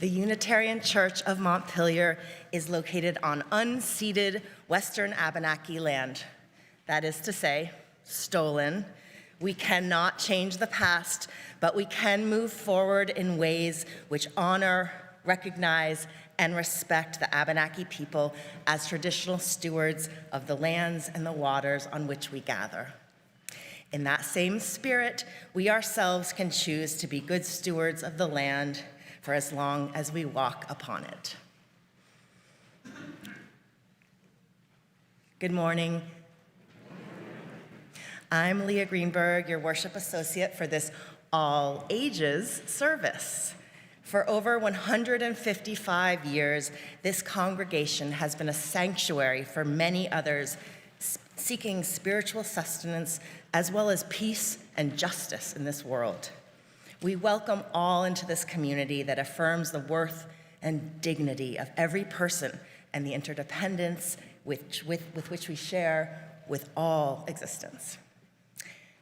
The Unitarian Church of Montpelier is located on unceded Western Abenaki land. That is to say, stolen. We cannot change the past, but we can move forward in ways which honor, recognize, and respect the Abenaki people as traditional stewards of the lands and the waters on which we gather. In that same spirit, we ourselves can choose to be good stewards of the land for as long as we walk upon it. Good morning. I'm Leah Greenberg, your worship associate for this all ages service. For over 155 years, this congregation has been a sanctuary for many others seeking spiritual sustenance as well as peace and justice in this world. We welcome all into this community that affirms the worth and dignity of every person and the interdependence with which we share with all existence.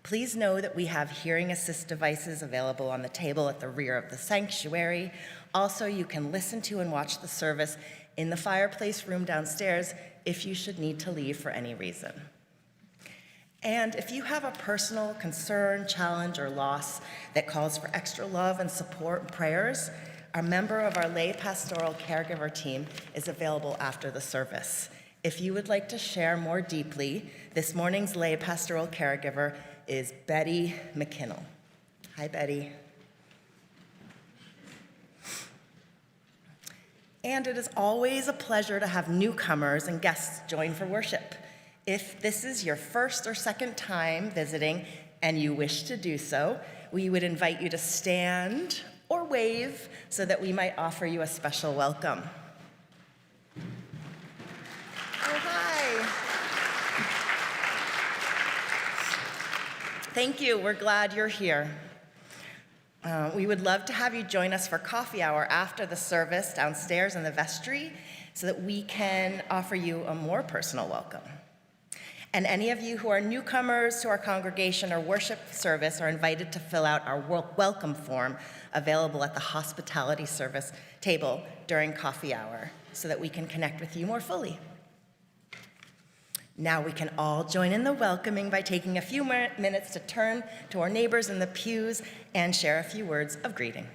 Please know that we have hearing assist devices available on the table at the rear of the sanctuary. Also, you can listen to and watch the service in the fireplace room downstairs if you should need to leave for any reason. And if you have a personal concern, challenge, or loss that calls for extra love and support and prayers, a member of our lay pastoral caregiver team is available after the service. If you would like to share more deeply, this morning's lay pastoral caregiver is Betty McKinnell. Hi, Betty. And it is always a pleasure to have newcomers and guests join for worship. If this is your first or second time visiting and you wish to do so, we would invite you to stand or wave so that we might offer you a special welcome. Oh, hi. Thank you. We're glad you're here. We would love to have you join us for coffee hour after the service downstairs in the vestry so that we can offer you a more personal welcome. And any of you who are newcomers to our congregation or worship service are invited to fill out our welcome form available at the hospitality service table during coffee hour so that we can connect with you more fully. Now we can all join in the welcoming by taking a few minutes to turn to our neighbors in the pews and share a few words of greeting.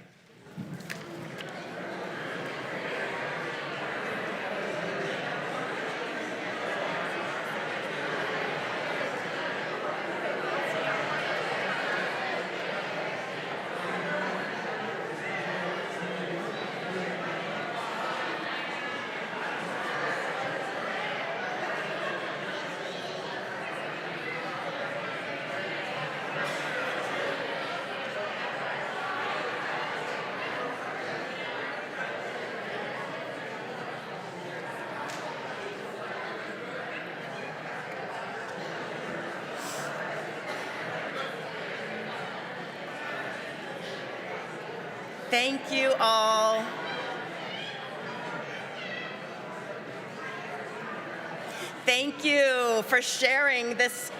Thank you all. Thank you for sharing this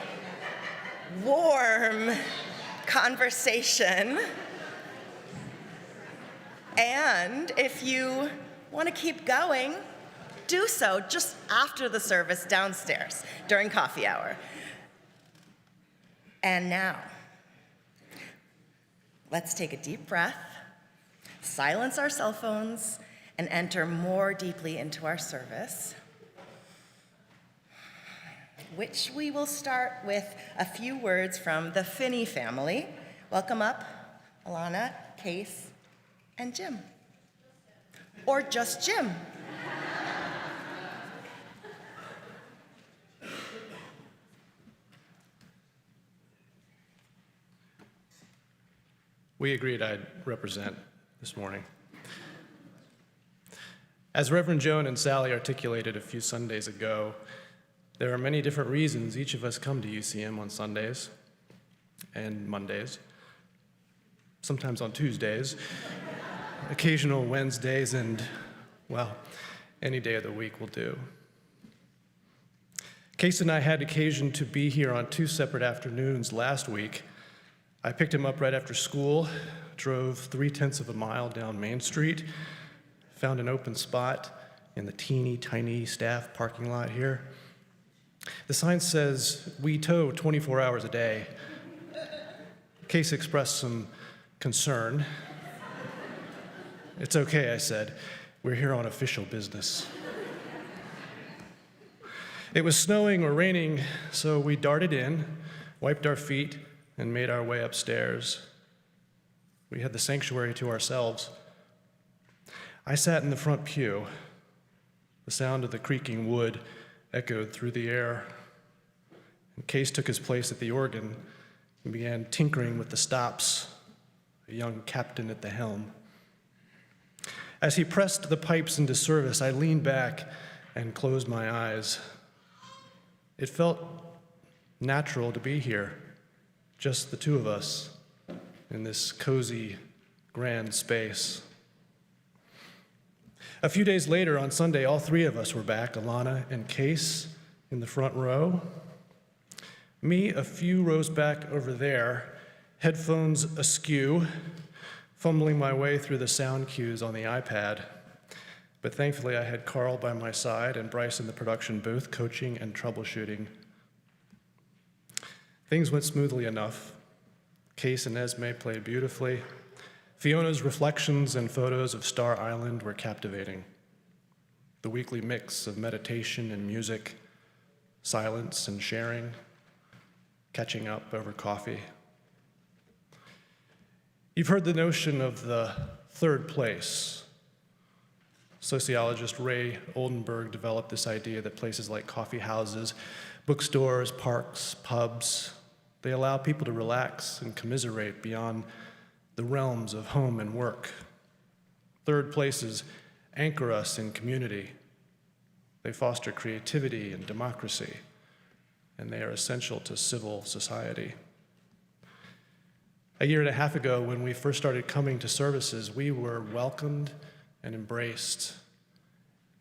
warm conversation. And if you want to keep going, do so just after the service downstairs during coffee hour. And now, let's take a deep breath, silence our cell phones, and enter more deeply into our service, which we will start with a few words from the Finney family. Welcome up, Alana, Case, and Jim. Or just Jim. We agreed I'd represent this morning. As Reverend Joan and Sally articulated a few Sundays ago, there are many different reasons each of us come to UCM on Sundays and Mondays, sometimes on Tuesdays, occasional Wednesdays, and, well, any day of the week will do. Case and I had occasion to be here on 2 separate afternoons last week. I picked him up right after school, drove 3/10 of a mile down Main Street, found an open spot in the teeny tiny staff parking lot here. The sign says, "We tow 24 hours a day." Case expressed some concern. "It's okay," I said. "We're here on official business." It was snowing or raining, so we darted in, wiped our feet, and made our way upstairs. We had the sanctuary to ourselves. I sat in the front pew. The sound of the creaking wood echoed through the air. And Case took his place at the organ and began tinkering with the stops, a young captain at the helm. As he pressed the pipes into service, I leaned back and closed my eyes. It felt natural to be here, just the two of us, in this cozy, grand space. A few days later, on Sunday, all three of us were back, Elena and Case in the front row. Me a few rows back over there, headphones askew, fumbling my way through the sound cues on the iPad. But thankfully, I had Carl by my side and Bryce in the production booth, coaching and troubleshooting. Things went smoothly enough. Case and Esme played beautifully. Fiona's reflections and photos of Star Island were captivating. The weekly mix of meditation and music, silence and sharing, catching up over coffee. You've heard the notion of the third place. Sociologist Ray Oldenburg developed this idea that places like coffee houses, bookstores, parks, pubs, they allow people to relax and commiserate beyond the realms of home and work. Third places anchor us in community. They foster creativity and democracy, and they are essential to civil society. A year and a half ago, when we first started coming to services, we were welcomed and embraced.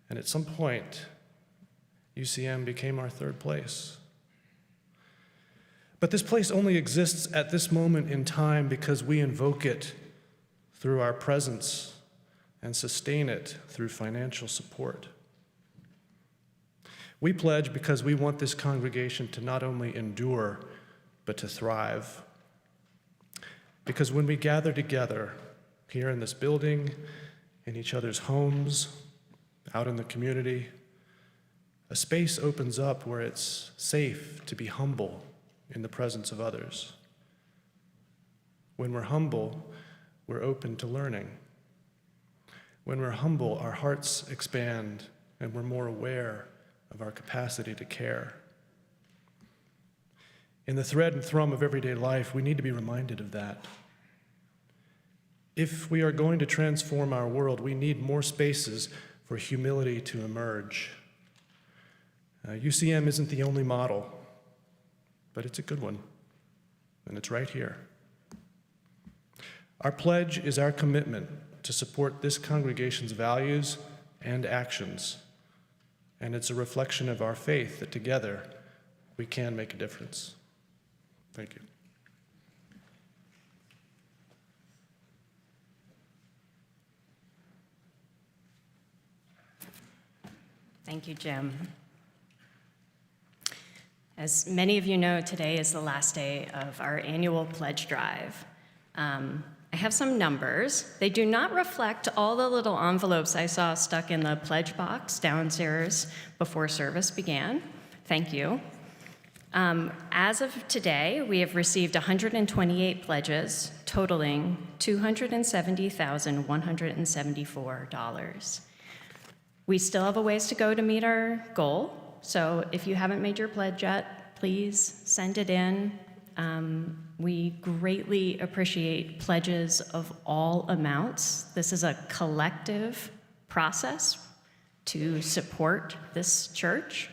And at some point, UCM became our third place. But this place only exists at this moment in time because we invoke it through our presence and sustain it through financial support. We pledge because we want this congregation to not only endure, but to thrive. Because when we gather together here in this building, in each other's homes, out in the community, a space opens up where it's safe to be humble in the presence of others. When we're humble, we're open to learning. When we're humble, our hearts expand and we're more aware of our capacity to care. In the thread and thrum of everyday life, we need to be reminded of that. If we are going to transform our world, we need more spaces for humility to emerge. UCM isn't the only model, but it's a good one, and it's right here. Our pledge is our commitment to support this congregation's values and actions, and it's a reflection of our faith that together we can make a difference. Thank you. Thank you, Jim. As many of you know, today is the last day of our annual pledge drive. I have some numbers. They do not reflect all the little envelopes I saw stuck in the pledge box downstairs before service began. Thank you. As of today, we have received 128 pledges, totaling $270,174. We still have a ways to go to meet our goal. So if you haven't made your pledge yet, please send it in. We greatly appreciate pledges of all amounts. This is a collective process to support this church.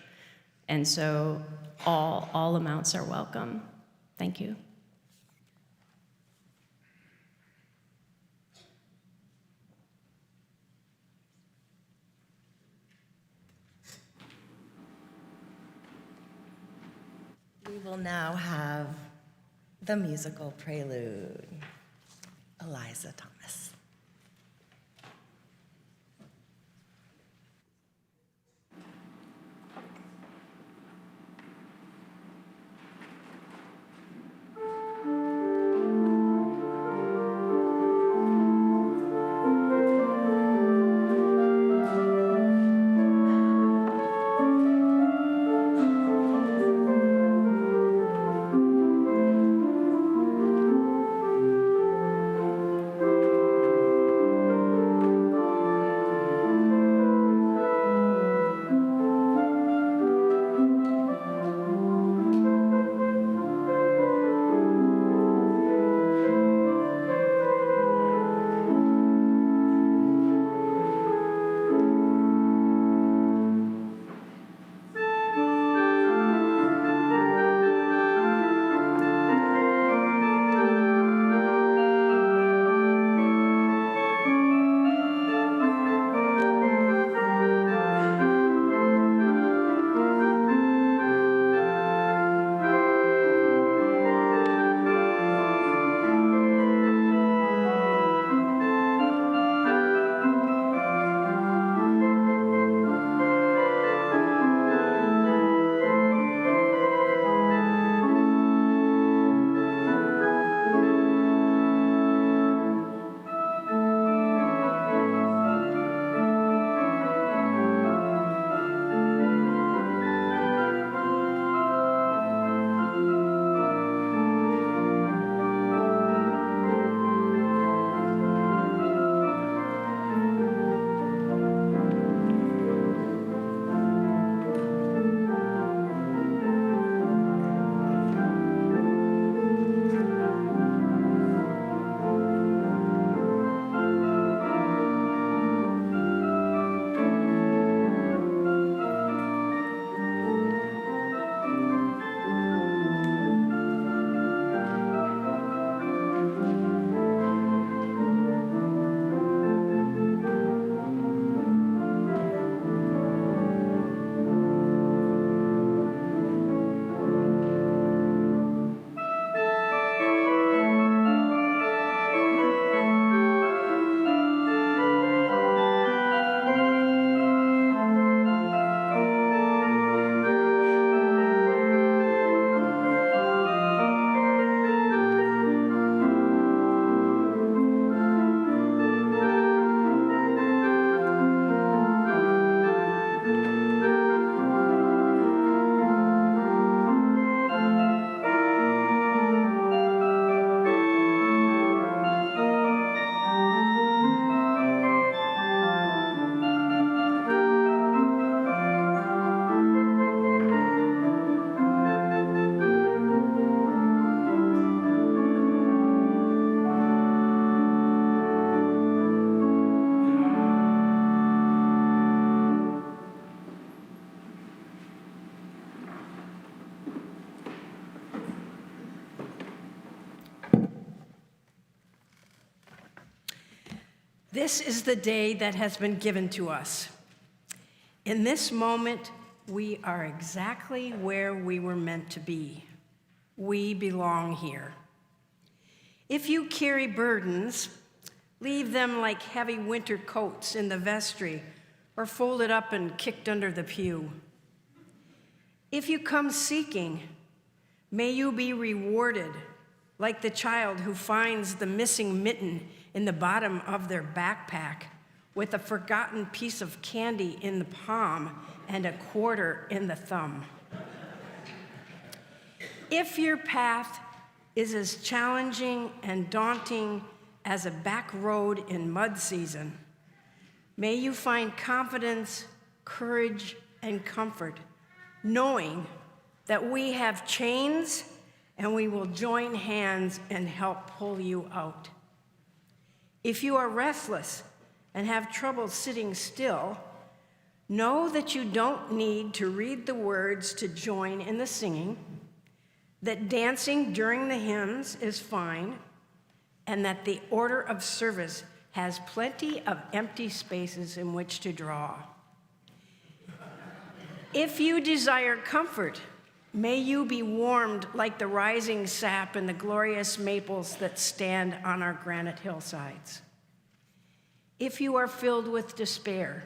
And so all amounts are welcome. Thank you. We will now have the musical prelude. Eliza Thomas. This is the day that has been given to us. In this moment, we are exactly where we were meant to be. We belong here. If you carry burdens, leave them like heavy winter coats in the vestry or folded up and kicked under the pew. If you come seeking, may you be rewarded like the child who finds the missing mitten in the bottom of their backpack with a forgotten piece of candy in the palm and a quarter in the thumb. If your path is as challenging and daunting as a back road in mud season, may you find confidence, courage, and comfort, knowing that we have chains and we will join hands and help pull you out. If you are restless and have trouble sitting still, know that you don't need to read the words to join in the singing, that dancing during the hymns is fine, and that the order of service has plenty of empty spaces in which to draw. If you desire comfort, may you be warmed like the rising sap in the glorious maples that stand on our granite hillsides. If you are filled with despair,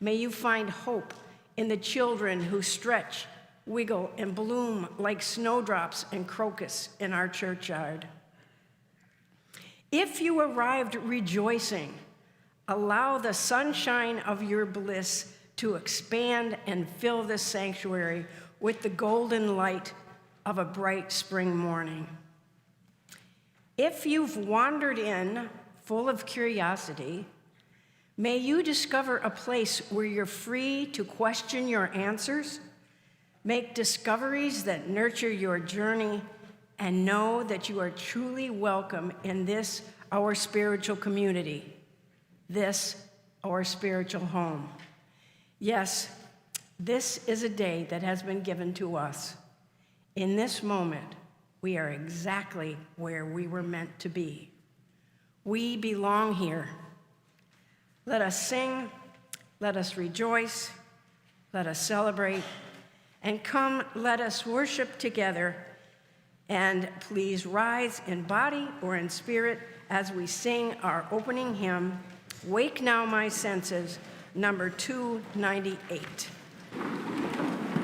may you find hope in the children who stretch, wiggle, and bloom like snowdrops and crocus in our churchyard. If you arrived rejoicing, allow the sunshine of your bliss to expand and fill this sanctuary with the golden light of a bright spring morning. If you've wandered in full of curiosity, may you discover a place where you're free to question your answers, make discoveries that nurture your journey, and know that you are truly welcome in this, our spiritual community, this, our spiritual home. Yes, this is a day that has been given to us. In this moment, we are exactly where we were meant to be. We belong here. Let us sing, let us rejoice, let us celebrate, and come, let us worship together. And please rise in body or in spirit as we sing our opening hymn, Wake Now My Senses, number 298. He will forever be.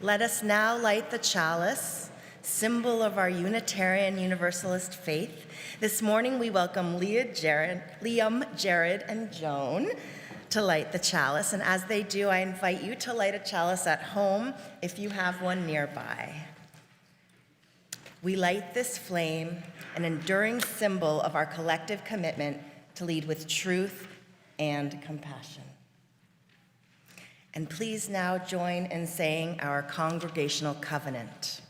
Let us now light the chalice, symbol of our Unitarian Universalist faith. This morning we welcome Liam, Jared, and Joan to light the chalice. And as they do, I invite you to light a chalice at home if you have one nearby. We light this flame, an enduring symbol of our collective commitment to lead with truth and compassion. And please now join in saying our congregational covenant.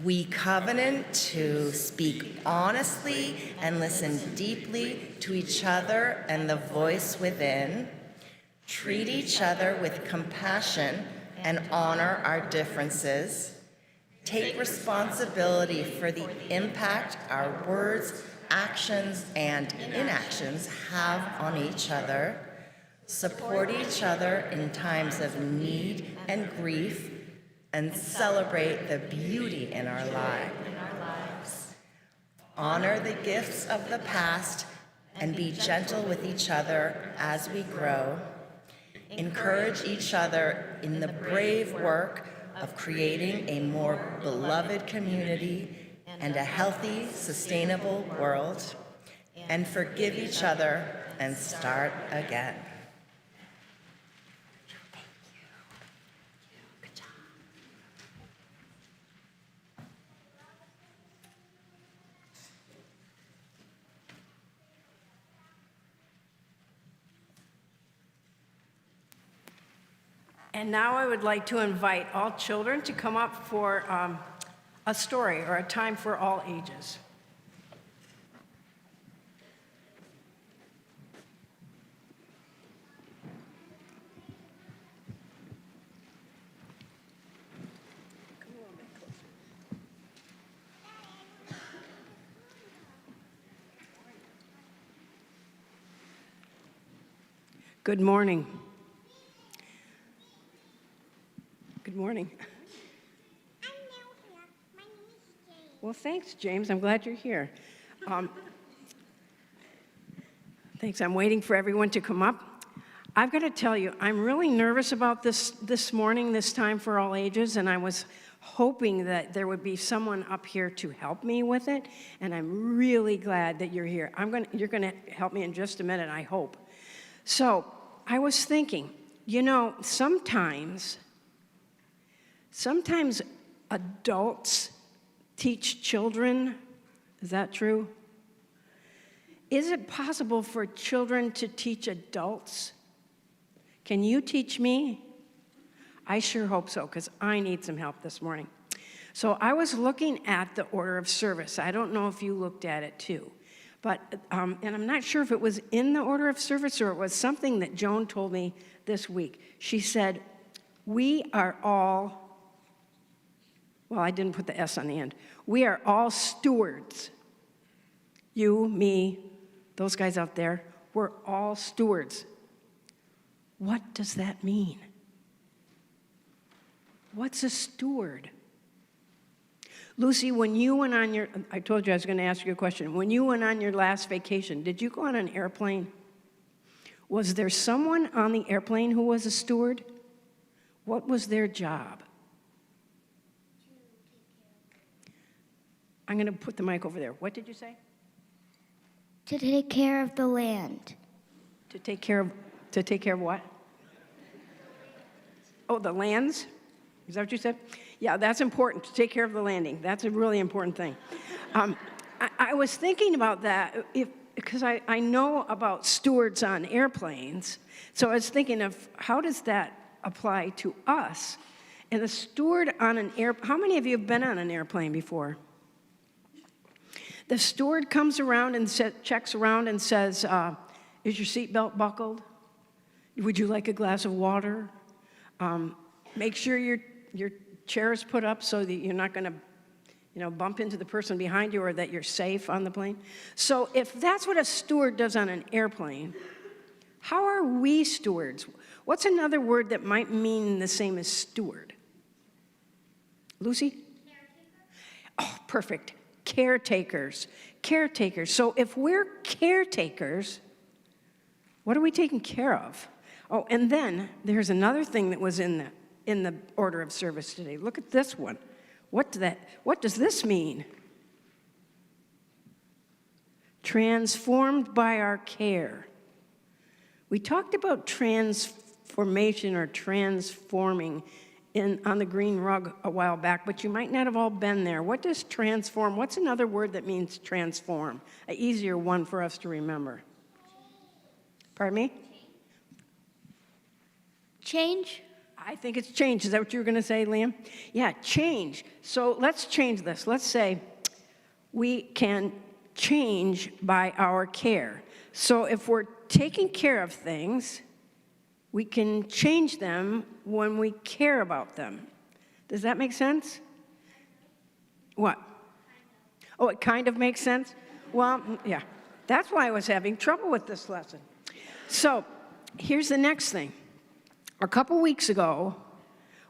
We covenant to speak honestly and listen deeply to each other and the voice within, treat each other with compassion and honor our differences, take responsibility for the impact our words, actions, and inactions have on each other, support each other in times of need and grief, and celebrate the beauty in our lives. Honor the gifts of the past and be gentle with each other as we grow. Encourage each other in the brave work of creating a more beloved community and a healthy, sustainable world. And forgive each other and start again. And now I would like to invite all children to come up for a story or a time for all ages. Good morning. Good morning. I'm new here. My name is James. Well, thanks, James. I'm glad you're here. Thanks. I'm waiting for everyone to come up. I've got to tell you, I'm really nervous about this morning, this time for all ages, and I was hoping that there would be someone up here to help me with it, and I'm really glad that you're here. You're going to help me in just a minute, I hope. So I was thinking, you know, sometimes adults teach children. Is that true? Is it possible for children to teach adults? Can you teach me? I sure hope so, because I need some help this morning. So I was looking at the order of service. I don't know if you looked at it too. But, and I'm not sure if it was in the order of service or it was something that Joan told me this week. She said, we are all, well, I didn't put the S on the end. We are all stewards. You, me, those guys out there, we're all stewards. What does that mean? What's a steward? Lucy, when you went on your, I told you I was going to ask you a question. When you went on your last vacation, did you go on an airplane? Was there someone on the airplane who was a steward? What was their job? I'm going to put the mic over there. What did you say? To take care of the land. To take care of what? Oh, the lands? Is that what you said? Yeah, that's important, to take care of the landing. That's a really important thing. I was thinking about that because I know about stewards on airplanes. So I was thinking of how does that apply to us? And a steward on an airplane, how many of you have been on an airplane before? The steward comes around and checks around and says, is your seatbelt buckled? Would you like a glass of water? Make sure your chair is put up so that you're not going to, bump into the person behind you or that you're safe on the plane. So if that's what a steward does on an airplane, how are we stewards? What's another word that might mean the same as steward? Lucy? Caretaker. Oh, perfect. Caretakers. Caretakers. So if we're caretakers, what are we taking care of? Oh, and then there's another thing that was in in the order of service today. Look at this one. What does this mean? Transformed by our care. We talked about transformation or transforming on the green rug a while back, but you might not have all been there. What does transform? What's another word that means transform? An easier one for us to remember. Pardon me? Change. I think it's change. Is that what you were going to say, Liam? Yeah, change. So let's change this. Let's say we can change by our care. So if we're taking care of things, we can change them when we care about them. Does that make sense? What? Oh, it kind of makes sense? Well, yeah. That's why I was having trouble with this lesson. So here's the next thing. A couple weeks ago,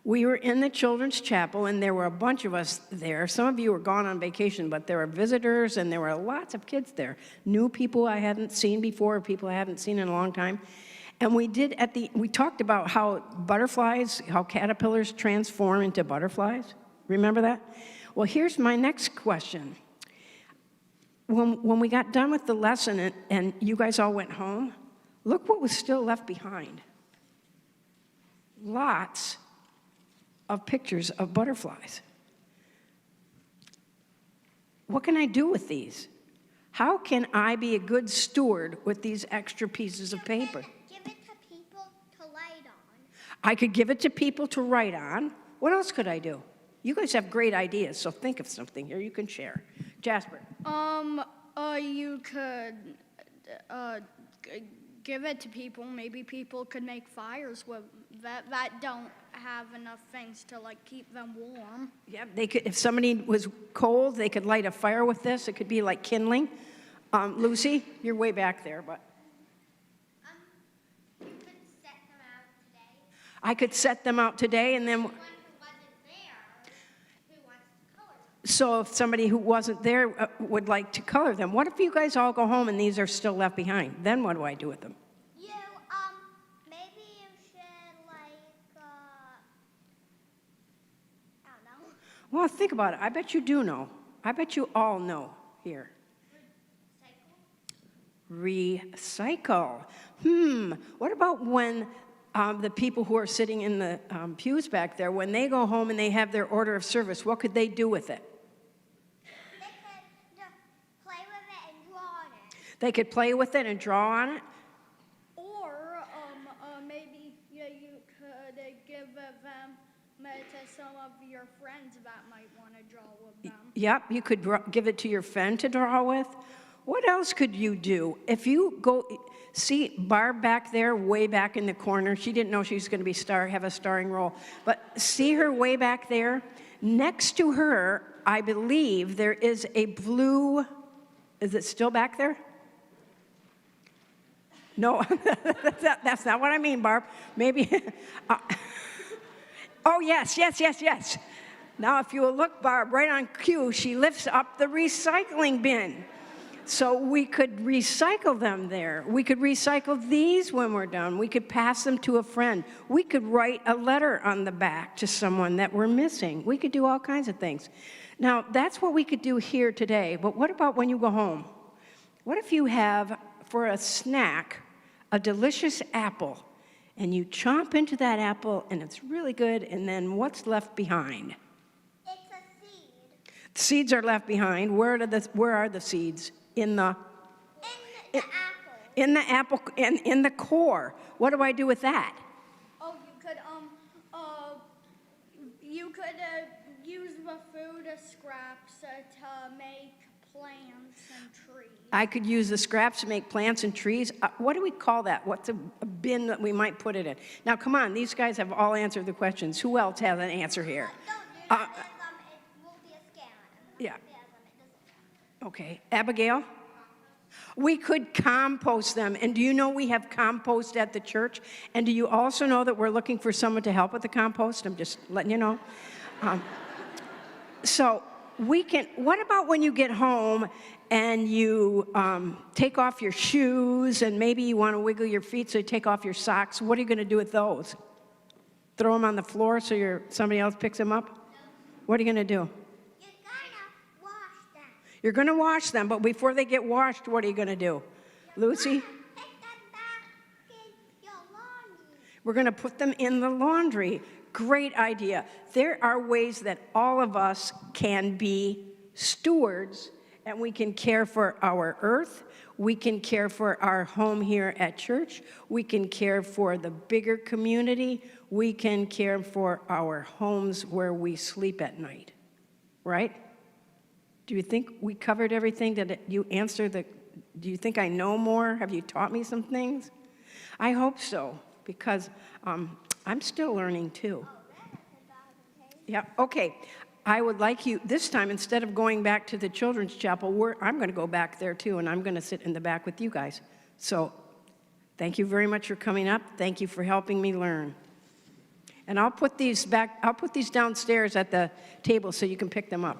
we were in the children's chapel, and there were a bunch of us there. Some of you were gone on vacation, but there were visitors, and there were lots of kids there. New people I hadn't seen before, people I haven't seen in a long time. And we talked about how butterflies, how caterpillars transform into butterflies. Remember that? Well, here's my next question. When we got done with the lesson and you guys all went home, look what was still left behind. Lots of pictures of butterflies. What can I do with these? How can I be a good steward with these extra pieces of paper? Give it to people to write on. I could give it to people to write on. What else could I do? You guys have great ideas, so think of something here you can share. Jasper. You could give it to people. Maybe people could make fires with that don't have enough things to like keep them warm. Yeah, they could. If somebody was cold, they could light a fire with this. It could be like kindling. Lucy, you're way back there, but You could set them out today. I could set them out today, and then. One who wasn't there, who wants to color them. So if somebody who wasn't there would like to color them, what if you guys all go home and these are still left behind? Then what do I do with them? Maybe you should I don't know. Well, think about it. I bet you do know. I bet you all know here. Recycle. What about when the people who are sitting in the pews back there, when they go home and they have their order of service, what could they do with it? They could play with it and draw on it. They could play with it and draw on it? Or maybe you could give them to some of your friends that might want to draw with them. Yep, you could give it to your friend to draw with. What else could you do? If you go, see Barb back there, way back in the corner, she didn't know she was going to have a starring role, but see her way back there? Next to her, I believe there is a blue, is it still back there? No, that's not what I mean, Barb. Maybe, oh yes. Now if you will look, Barb, right on cue, she lifts up the recycling bin. So we could recycle them there. We could recycle these when we're done. We could pass them to a friend. We could write a letter on the back to someone that we're missing. We could do all kinds of things. Now, that's what we could do here today, but what about when you go home? What if you have, for a snack, a delicious apple, and you chomp into that apple, and it's really good, and then what's left behind? It's a seed. Seeds are left behind. Where are the seeds? In the apple. In the apple, in the core. What do I do with that? Oh, you could use the food scraps to make plants and trees. I could use the scraps to make plants and trees. What do we call that? What's a bin that we might put it in? Now, come on, these guys have all answered the questions. Who else has an answer here? Don't do that, it will be a scam. Yeah. Okay, Abigail? We could compost them. And do you know we have compost at the church? And do you also know that we're looking for someone to help with the compost? I'm just letting you know. So what about when you get home and you take off your shoes and maybe you want to wiggle your feet so you take off your socks? What are you going to do with those? Throw them on the floor so somebody else picks them up? What are you going to do? You're gonna wash them. You're going to wash them, but before they get washed, what are you going to do? Lucy? Pick them back in your laundry. We're going to put them in the laundry. Great idea. There are ways that all of us can be stewards, and we can care for our earth. We can care for our home here at church. We can care for the bigger community. We can care for our homes where we sleep at night. Right? Do you think we covered everything? Did you answer do you think I know more? Have you taught me some things? I hope so, because I'm still learning too. Yeah, okay. I would like you, this time, instead of going back to the children's chapel, I'm going to go back there too, and I'm going to sit in the back with you guys. So thank you very much for coming up. Thank you for helping me learn. And I'll put these downstairs at the table so you can pick them up.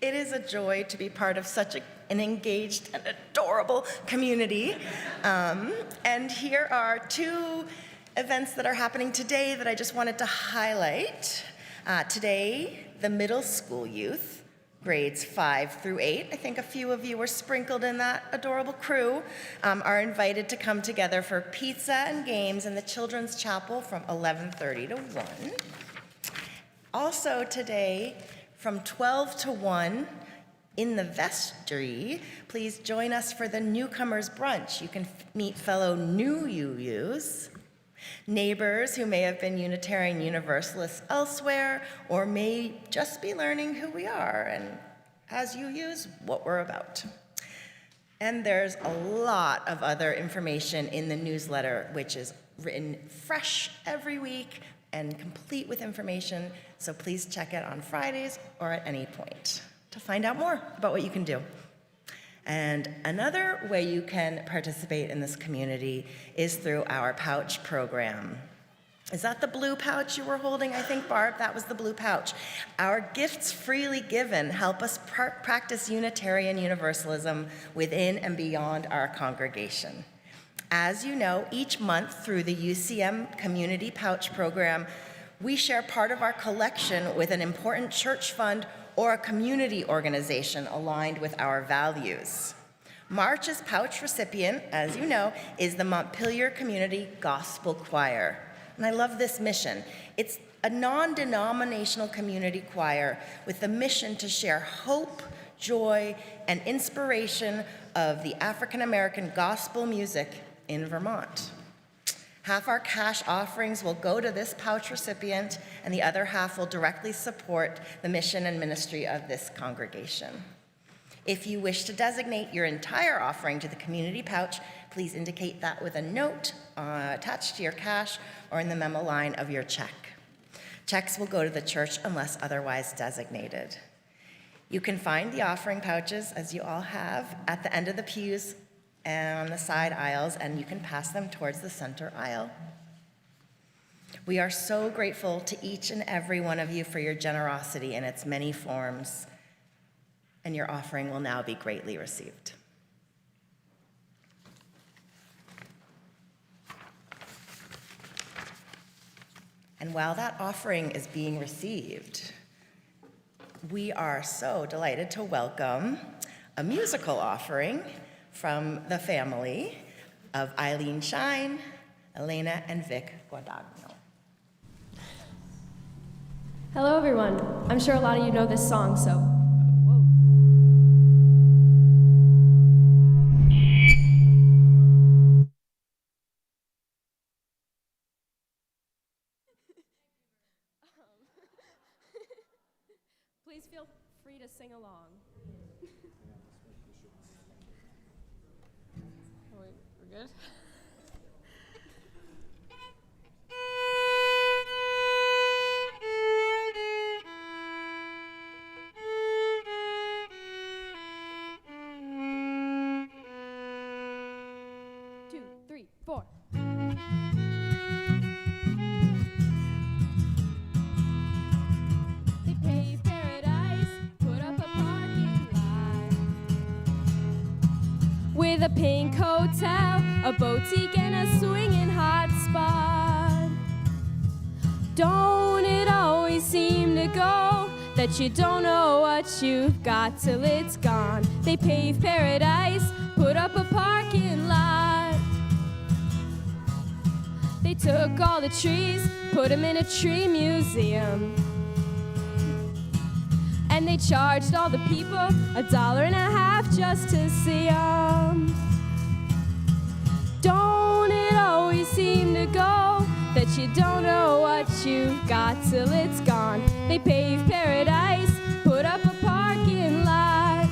It is a joy to be part of such an engaged and adorable community. And here are two events that are happening today that I just wanted to highlight. Today, the middle school youth, grades 5 through 8, I think a few of you were sprinkled in that adorable crew, are invited to come together for pizza and games in the Children's Chapel from 11:30 to 1. Also today, from 12 to 1 in the vestry, please join us for the newcomers brunch. You can meet fellow new UUs, neighbors who may have been Unitarian Universalists elsewhere, or may just be learning who we are and, as UUs, what we're about. And there's a lot of other information in the newsletter, which is written fresh every week and complete with information, so please check it on Fridays or at any point to find out more about what you can do. And another way you can participate in this community is through our pouch program. Is that the blue pouch you were holding? I think, Barb, that was the blue pouch. Our gifts freely given help us practice Unitarian Universalism within and beyond our congregation. As you know, each month through the UCM Community Pouch Program, we share part of our collection with an important church fund or a community organization aligned with our values. March's pouch recipient, as you know, is the Montpelier Community Gospel Choir. And I love this mission. It's a non-denominational community choir with the mission to share hope, joy, and inspiration of the African American gospel music in Vermont. Half our cash offerings will go to this pouch recipient, and the other half will directly support the mission and ministry of this congregation. If you wish to designate your entire offering to the community pouch, please indicate that with a note attached to your cash or in the memo line of your check. Checks will go to the church unless otherwise designated. You can find the offering pouches, as you all have, at the end of the pews and on the side aisles, and you can pass them towards the center aisle. We are so grateful to each and every one of you for your generosity in its many forms, and your offering will now be greatly received. And while that offering is being received, we are so delighted to welcome a musical offering from the family of Eileen Shine, Elena, and Vic Guadagno. Hello, everyone. I'm sure a lot of you know this song, so. Please feel free to sing along. We're good? Two, three, four. with a pink hotel, a boutique, and a swinging hot spot. Don't it always seem to go that you don't know what you've got till it's gone? They paved paradise, put up a parking lot. They took all the trees, put them in a tree museum. And they charged all the people $1.50 just to see 'em. Don't it always seem to go that you don't know what you've got till it's gone? They paved paradise, put up a parking lot.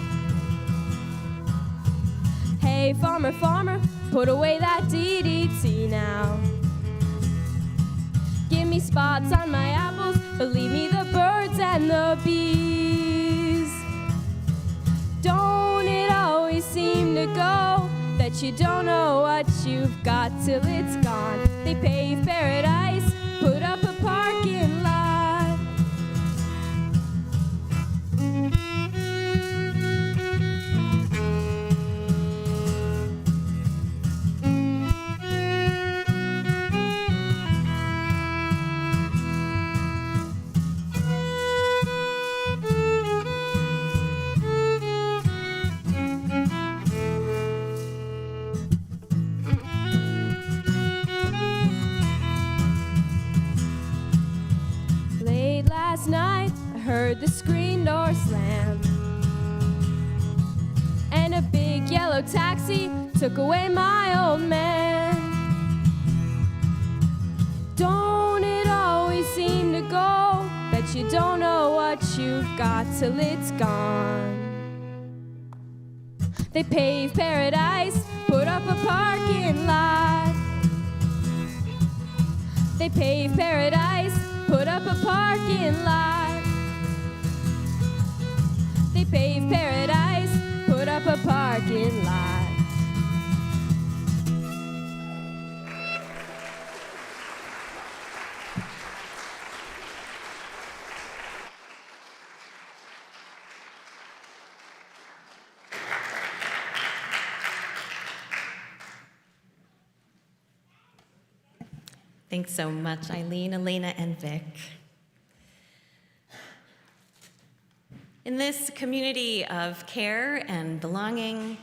Hey, farmer, farmer, put away that DDT now. Give me spots on my apples, but leave me the birds and the bees. Don't it always seem to go that you don't know what you've got till it's gone? They paved paradise, put up a parking lot. Last night I heard the screen door slam, and a big yellow taxi took away my old man. Don't it always seem to go that you don't know what you've got till it's gone? They paved paradise, put up a parking lot. They paved paradise, put up a parking lot. They paved paradise, put up a parking lot. Thanks so much, Eileen, Elena, and Vic. In this community of care and belonging,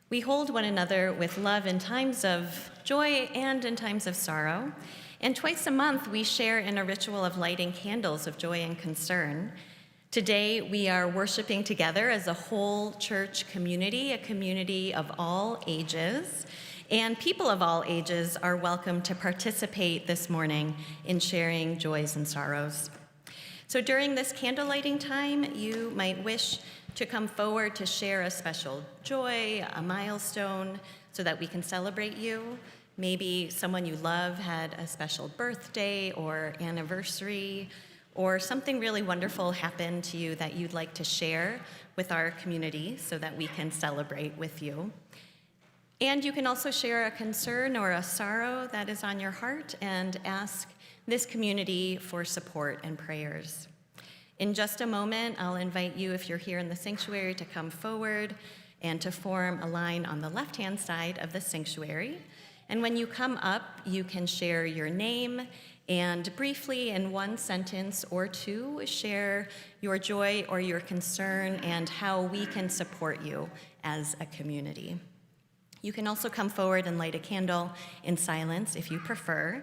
we hold one another with love in times of joy and in times of sorrow. And twice a month, we share in a ritual of lighting candles of joy and concern. Today, we are worshiping together as a whole church community, a community of all ages. And people of all ages are welcome to participate this morning in sharing joys and sorrows. So during this candle lighting time, you might wish to come forward to share a special joy, a milestone, so that we can celebrate you. Maybe someone you love had a special birthday or anniversary, or something really wonderful happened to you that you'd like to share with our community so that we can celebrate with you. And you can also share a concern or a sorrow that is on your heart and ask this community for support and prayers. In just a moment, I'll invite you, if you're here in the sanctuary, to come forward and to form a line on the left-hand side of the sanctuary. And when you come up, you can share your name and briefly, in one sentence or two, share your joy or your concern and how we can support you as a community. You can also come forward and light a candle in silence if you prefer.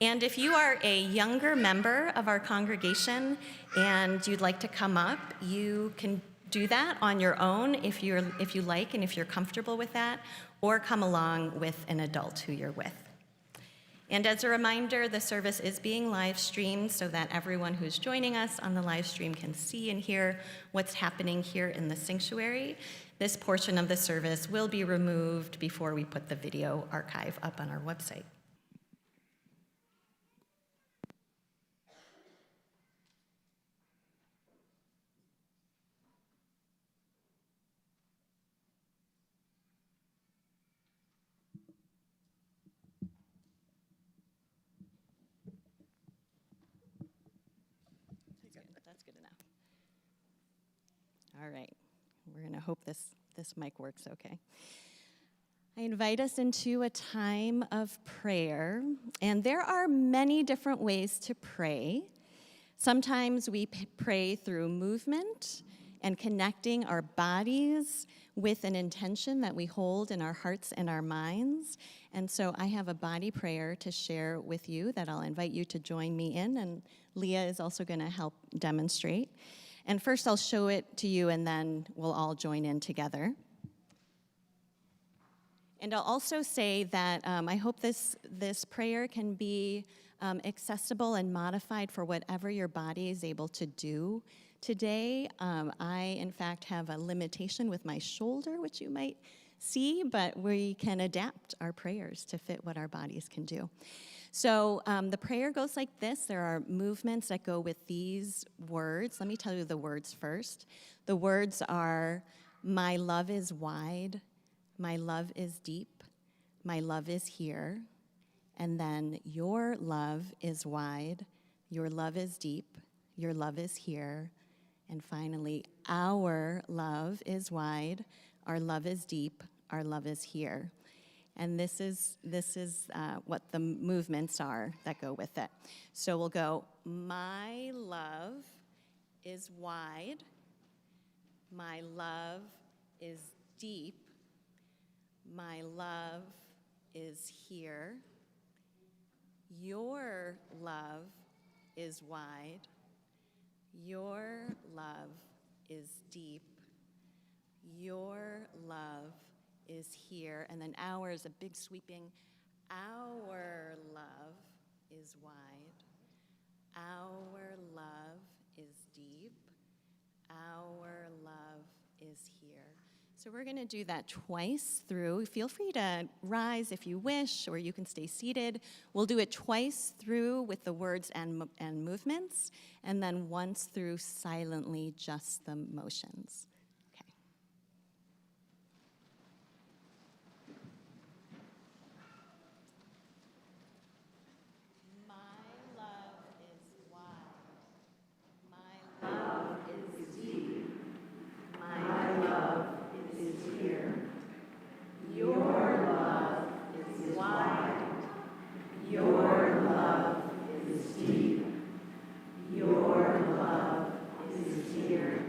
And if you are a younger member of our congregation and you'd like to come up, you can do that on your own if you like and if you're comfortable with that, or come along with an adult who you're with. And as a reminder, the service is being live streamed so that everyone who's joining us on the live stream can see and hear what's happening here in the sanctuary. This portion of the service will be removed before we put the video archive up on our website. That's good enough. All right. We're going to hope this mic works okay. I invite us into a time of prayer, and there are many different ways to pray. Sometimes we pray through movement and connecting our bodies with an intention that we hold in our hearts and our minds. And so I have a body prayer to share with you that I'll invite you to join me in, and Leah is also going to help demonstrate. And first I'll show it to you, and then we'll all join in together. And I'll also say that I hope this prayer can be accessible and modified for whatever your body is able to do today. I, in fact, have a limitation with my shoulder, which you might see, but we can adapt our prayers to fit what our bodies can do. So the prayer goes like this. There are movements that go with these words. Let me tell you the words first. The words are, my love is wide, my love is deep, my love is here, and then your love is wide, your love is deep, your love is here, and finally, our love is wide, our love is deep, our love is here. And this is what the movements are that go with it. So we'll go, my love is wide, my love is deep, my love is here. Your love is wide. Your love is deep. Your love is here. And then our is a big sweeping. Our love is wide. Our love is deep. Our love is here. So we're going to do that twice through. Feel free to rise if you wish, or you can stay seated. We'll do it twice through with the words and movements, and then once through silently, just the motions. Okay. My love is wide. My love is deep. My love is here. Your love is wide. Your love is deep. Your love is here.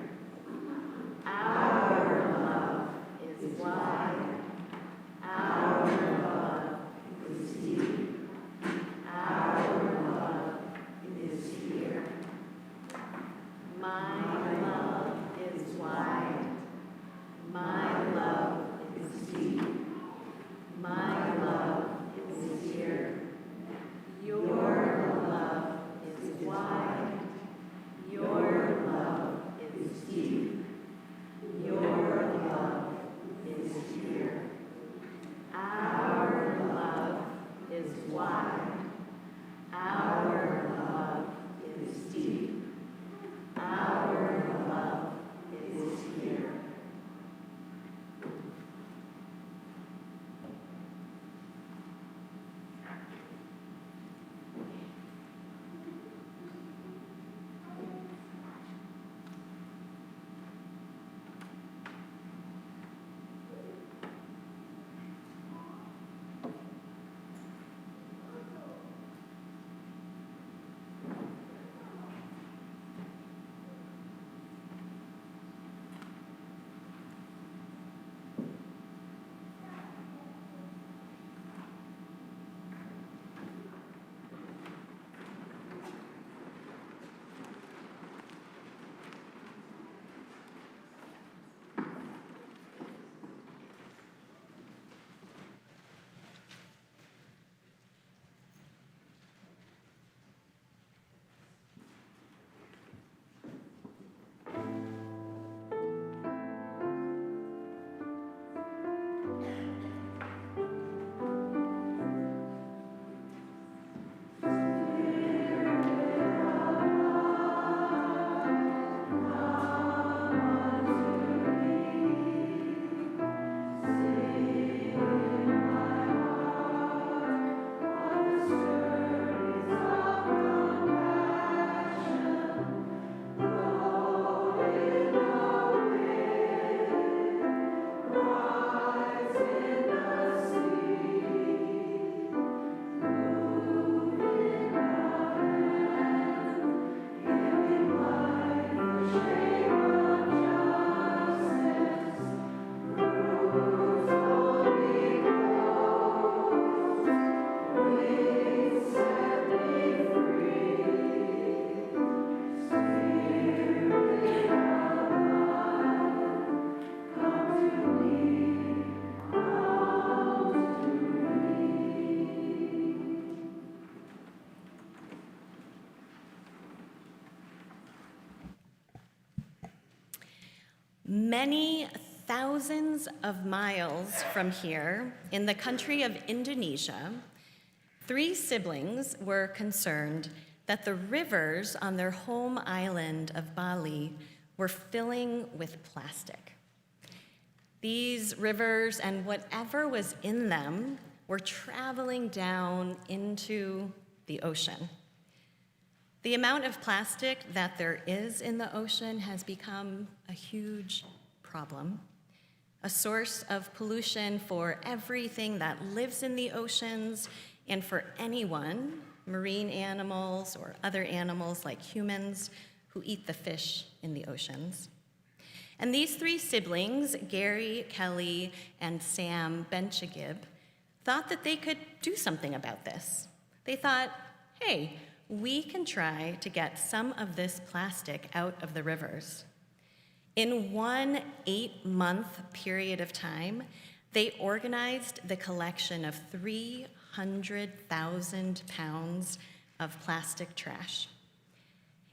Many thousands of miles from here, in the country of Indonesia, 3 siblings were concerned that the rivers on their home island of Bali were filling with plastic. These rivers and whatever was in them were traveling down into the ocean. The amount of plastic that there is in the ocean has become a huge problem, a source of pollution for everything that lives in the oceans and for anyone, marine animals or other animals like humans, who eat the fish in the oceans. And these 3 siblings, Gary, Kelly, and Sam Benchagib, thought that they could do something about this. They thought, hey, we can try to get some of this plastic out of the rivers. In one 8-month period of time, they organized the collection of 300,000 pounds of plastic trash.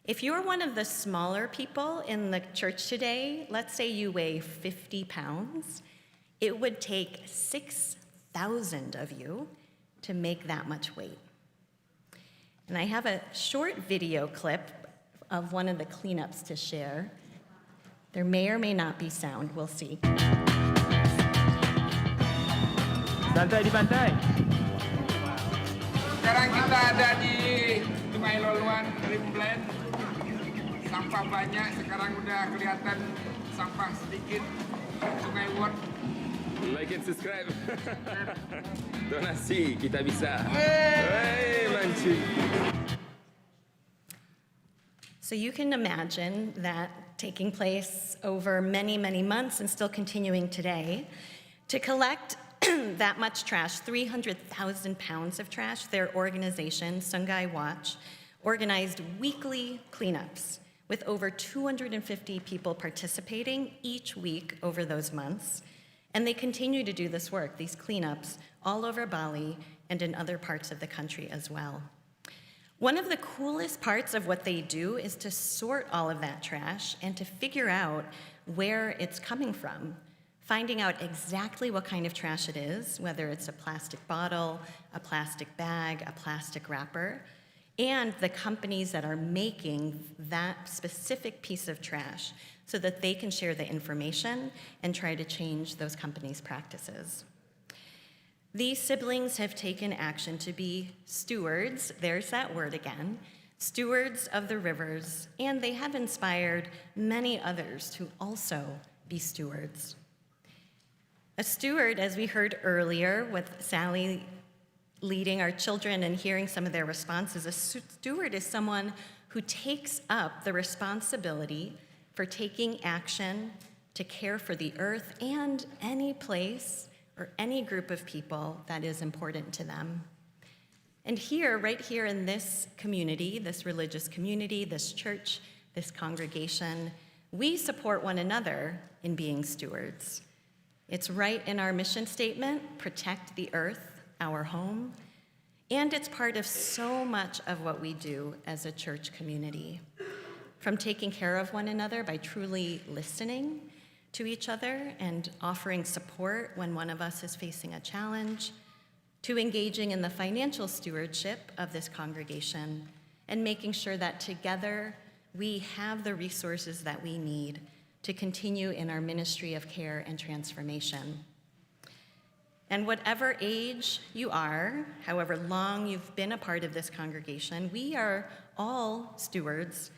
If you're one of the smaller people in the church today, let's say you weigh 50 pounds, it would take 6,000 of you to make that much weight. And I have a short video clip of one of the cleanups to share. There may or may not be sound, we'll see. Santai di pantai. Sekarang kita ada di Sungai Loluan, Rimblend. Sampah banyak, sekarang udah kelihatan sampah sedikit. Sungai Wot. Like and subscribe. Donasi kita bisa. Hey, mancing. So you can imagine that taking place over many, many months and still continuing today. To collect that much trash, 300,000 pounds of trash, their organization, Sungai Watch, organized weekly cleanups with over 250 people participating each week over those months. And they continue to do this work, these cleanups, all over Bali and in other parts of the country as well. One of the coolest parts of what they do is to sort all of that trash and to figure out where it's coming from, finding out exactly what kind of trash it is, whether it's a plastic bottle, a plastic bag, a plastic wrapper, and the companies that are making that specific piece of trash so that they can share the information and try to change those companies' practices. These siblings have taken action to be stewards, there's that word again, stewards of the rivers, and they have inspired many others to also be stewards. A steward, as we heard earlier with Sally leading our children and hearing some of their responses, a steward is someone who takes up the responsibility for taking action to care for the earth and any place or any group of people that is important to them. And here, right here in this community, this religious community, this church, this congregation, we support one another in being stewards. It's right in our mission statement, protect the earth, our home, and it's part of so much of what we do as a church community. From taking care of one another by truly listening to each other and offering support when one of us is facing a challenge, to engaging in the financial stewardship of this congregation and making sure that together we have the resources that we need to continue in our ministry of care and transformation. And whatever age you are, however long you've been a part of this congregation, we are all stewards,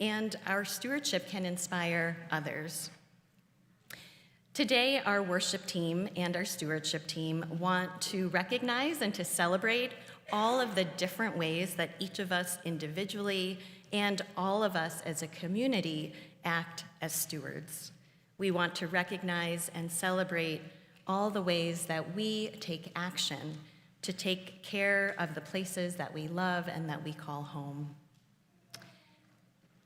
and our stewardship can inspire others. Today, our worship team and our stewardship team want to recognize and to celebrate all of the different ways that each of us individually and all of us as a community act as stewards. We want to recognize and celebrate all the ways that we take action to take care of the places that we love and that we call home.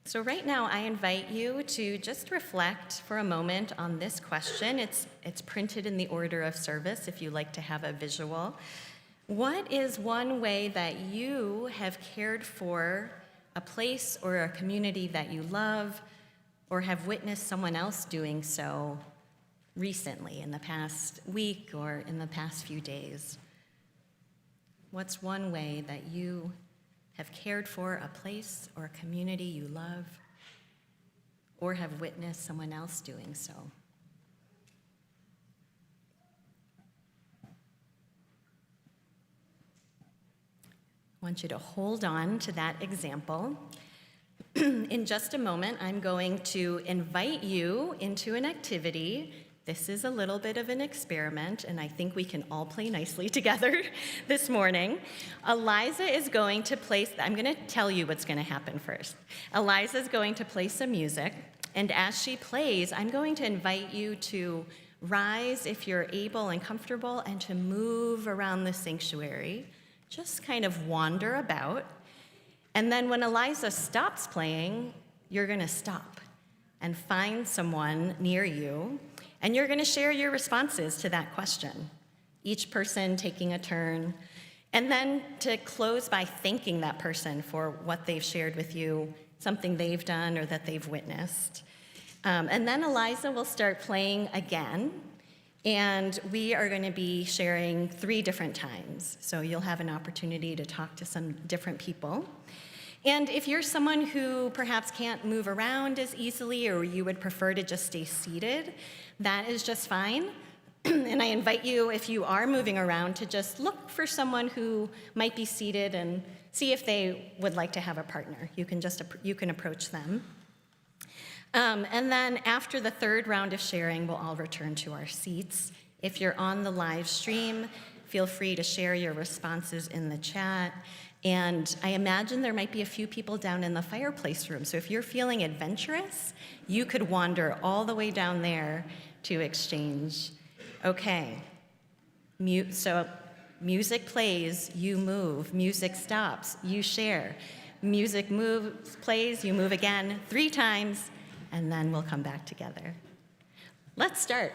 So right now, I invite you to just reflect for a moment on this question. It's printed in the order of service if you like to have a visual. What is one way that you have cared for a place or a community that you love, or have witnessed someone else doing so recently, in the past week or in the past few days? What's one way that you have cared for a place or a community you love, or have witnessed someone else doing so? I want you to hold on to that example. In just a moment, I'm going to invite you into an activity. This is a little bit of an experiment, and I think we can all play nicely together this morning. Eliza is going to play, I'm going to tell you what's going to happen first. Eliza is going to play some music, and as she plays, I'm going to invite you to rise if you're able and comfortable, and to move around the sanctuary. Just kind of wander about. And then when Eliza stops playing, you're going to stop and find someone near you, and you're going to share your responses to that question, each person taking a turn, and then to close by thanking that person for what they've shared with you, something they've done or that they've witnessed. And then Eliza will start playing again, and we are going to be sharing 3 different times. So you'll have an opportunity to talk to some different people. And if you're someone who perhaps can't move around as easily, or you would prefer to just stay seated, that is just fine. And I invite you, if you are moving around, to just look for someone who might be seated and see if they would like to have a partner. You can approach them. And then after the 3rd round of sharing, we'll all return to our seats. If you're on the live stream, feel free to share your responses in the chat. And I imagine there might be a few people down in the fireplace room. So if you're feeling adventurous, you could wander all the way down there to exchange. Okay. So music plays, you move. Music stops, you share. Music plays, you move again 3 times, and then we'll come back together. Let's start.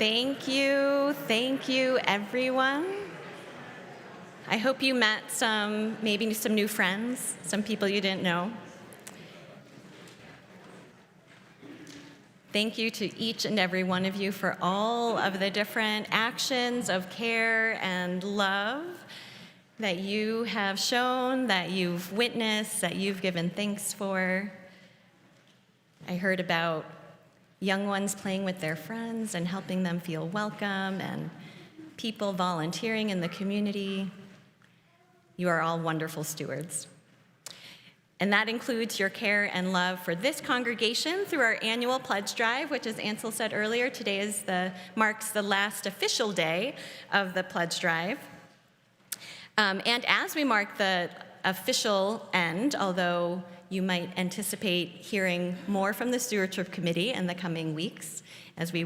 Thank you, everyone. I hope you met maybe some new friends, some people you didn't know. Thank you to each and every one of you for all of the different actions of care and love that you have shown, that you've witnessed, that you've given thanks for. I heard about young ones playing with their friends and helping them feel welcome, and people volunteering in the community. You are all wonderful stewards. And that includes your care and love for this congregation through our annual pledge drive, which, as Ansel said earlier, today marks the last official day of the pledge drive. And as we mark the official end, although you might anticipate hearing more from the Stewardship Committee in the coming weeks as we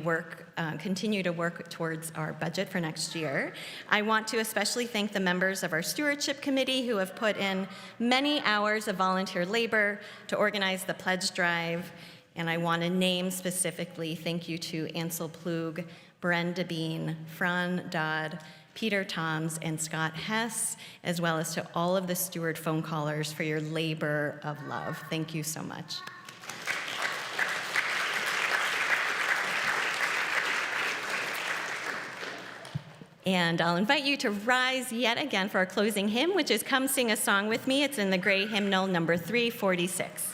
continue to work towards our budget for next year, I want to especially thank the members of our Stewardship Committee who have put in many hours of volunteer labor to organize the pledge drive. And I want to name specifically thank you to Ansel Plug, Brenda Bean, Fran Dodd, Peter Toms, and Scott Hess, as well as to all of the steward phone callers for your labor of love. Thank you so much. And I'll invite you to rise yet again for our closing hymn, which is Come Sing a Song With Me. It's in the gray hymnal number 346.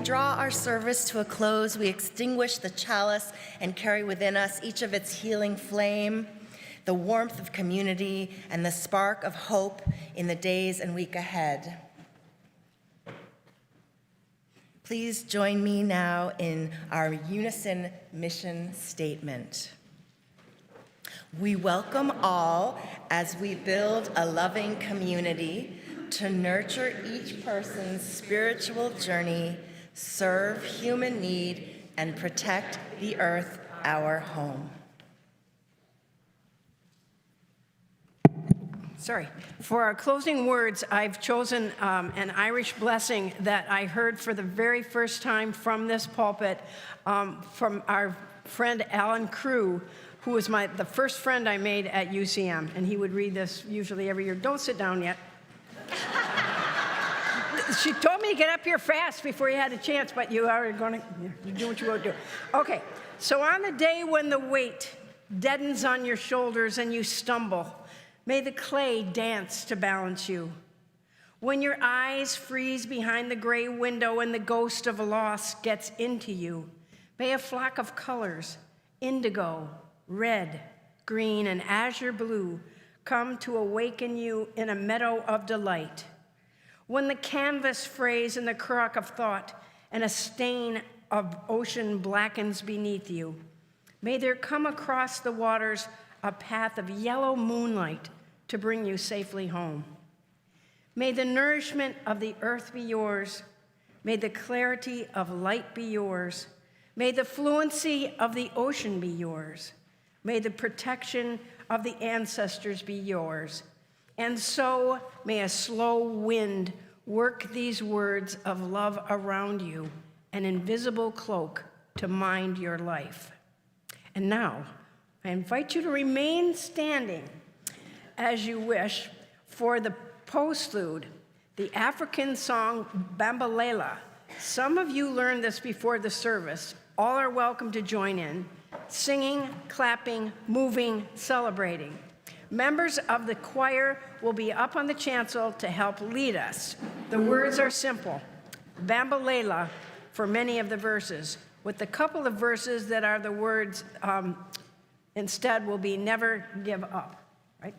draw our service to a close, we extinguish the chalice and carry within us each of its healing flame, the warmth of community, and the spark of hope in the days and week ahead. Please join me now in our unison mission statement. We welcome all as we build a loving community to nurture each person's spiritual journey, serve human need, and protect the earth our home. Sorry. For our closing words, I've chosen an Irish blessing that I heard for the very first time from this pulpit from our friend Alan Crew, who was the first friend I made at UCM, and he would read this usually every year. Don't sit down yet. She told me to get up here fast before you had a chance, but you are going to do what you want to do. Okay, so on the day when the weight deadens on your shoulders and you stumble, may the clay dance to balance you. When your eyes freeze behind the gray window and the ghost of a loss gets into you, may a flock of colors, indigo, red, green, and azure blue, come to awaken you in a meadow of delight. When the canvas frays in the crock of thought and a stain of ocean blackens beneath you, may there come across the waters a path of yellow moonlight to bring you safely home. May the nourishment of the earth be yours. May the clarity of light be yours. May the fluency of the ocean be yours. May the protection of the ancestors be yours. And so may a slow wind work these words of love around you, an invisible cloak to mind your life. And now, I invite you to remain standing as you wish for the postlude, the African song Bambelela. Some of you learned this before the service. All are welcome to join in, singing, clapping, moving, celebrating. Members of the choir will be up on the chancel to help lead us. The words are simple, Bambelela for many of the verses, with a couple of verses that are the words instead will be never give up, right?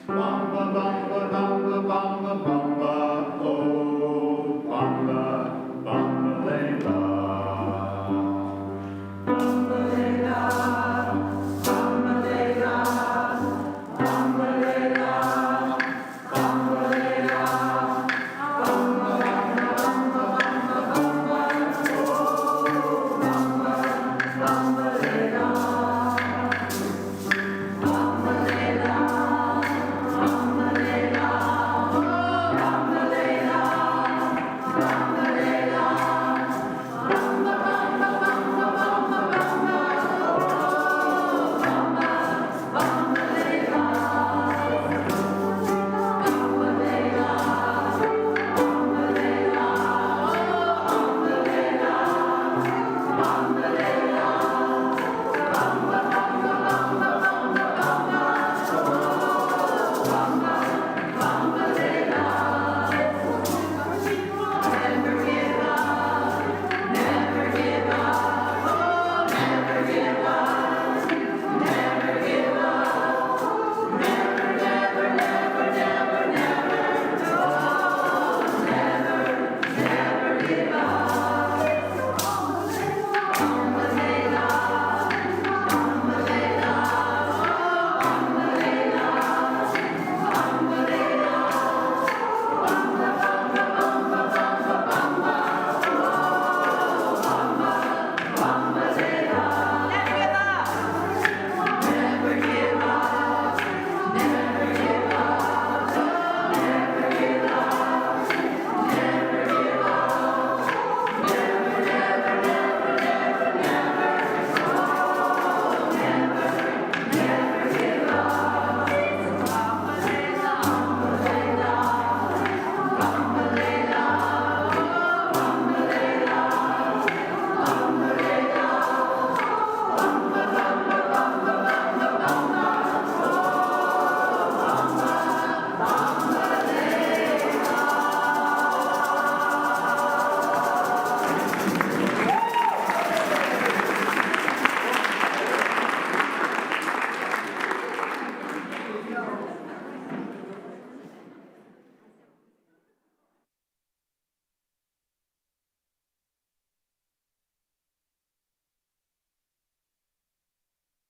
Bamba, bamba, bamba, bamba, bamba.